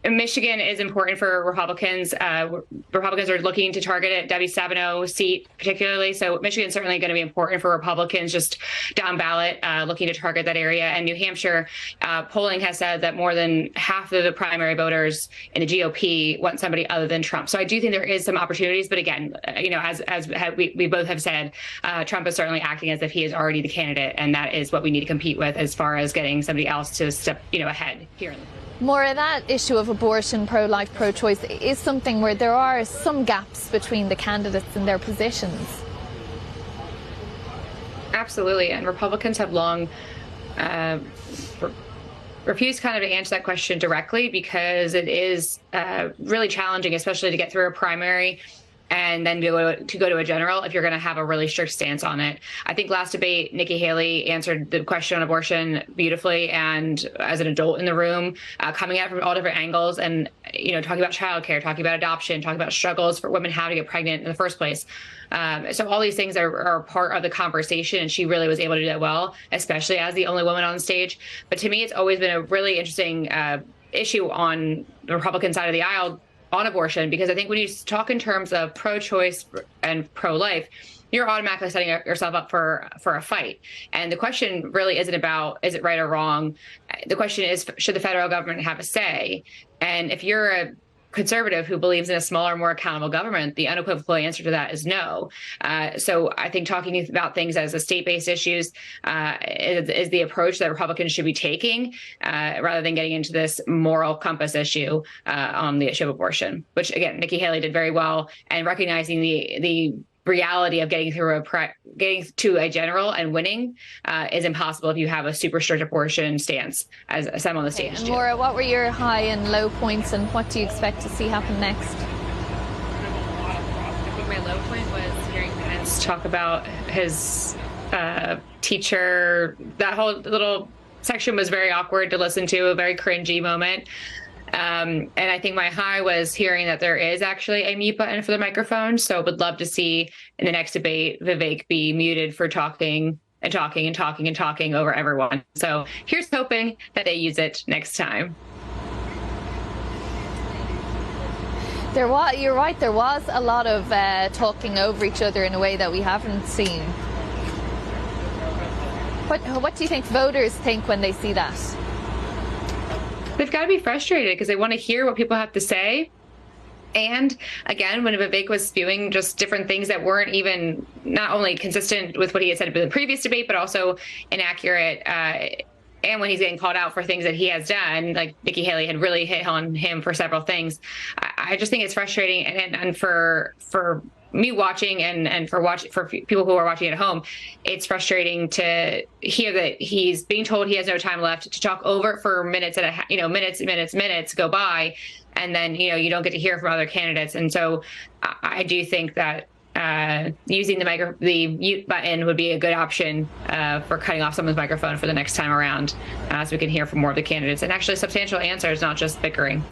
Michigan is important for Republicans. Republicans are looking to target it, Debbie Stabenow seat particularly. So Michigan is certainly going to be important for Republicans just down ballot, looking to target that area. And New Hampshire, polling has said that more than half of the primary voters in the GOP want somebody other than Trump. So I do think there is some opportunities. But again, as we both have said, Trump is certainly acting as if he is already the candidate. And that is what we need to compete with as far as getting somebody else to step ahead here in the Maura, that issue of abortion, pro-life, pro-choice is something where there are some gaps between the candidates and their positions. Absolutely, and Republicans have long refused kind of to answer that question directly because it is really challenging, especially to get through a primary and then to go to a general if you're going to have a really strict stance on it. I think last debate, Nikki Haley answered the question on abortion beautifully, and as an adult in the room, coming at it from all different angles, and talking about childcare, talking about adoption, talking about struggles for women how to get pregnant in the first place. So all these things are part of the conversation, and she really was able to do that well, especially as the only woman on stage. But to me, it's always been a really interesting issue on the Republican side of the aisle on abortion, because I think when you talk in terms of pro-choice and pro-life, you're automatically setting yourself up for a fight. And the question really isn't about, is it right or wrong? The question is, should the federal government have a say? And if you're a conservative who believes in a smaller, more accountable government, the unequivocal answer to that is no. So I think talking about things as a state-based issues is the approach that Republicans should be taking, rather than getting into this moral compass issue on the issue of abortion, which, again, Nikki Haley did very well, and recognizing the reality of getting to a general and winning is impossible if you have a super strict abortion stance, as some on the stage do. Maura, what were your high and low points, and what do you expect to see happen next? I think my low point was hearing Pence talk about his teacher. That whole little section was very awkward to listen to, a very cringy moment. And I think my high was hearing that there is actually a mute button for the microphone. So would love to see in the next debate, Vivek be muted for talking and talking and talking and talking over everyone. So here's hoping that they use it next time. You're right, there was a lot of talking over each other in a way that we haven't seen. What do you think voters think when they see that? They've got to be frustrated because they want to hear what people have to say. And again, when Vivek was spewing just different things that weren't even not only consistent with what he had said in the previous debate, but also inaccurate. And when he's getting called out for things that he has done, like Nikki Haley had really hit on him for several things. I just think it's frustrating. And for me watching and for people who are watching at home, it's frustrating to hear that he's being told he has no time left to talk over for minutes minutes go by, and then you don't get to hear from other candidates. And so I do think that using the mute button would be a good option for cutting off someone's microphone for the next time around, so we can hear from more of the candidates and actually substantial answers, not just bickering.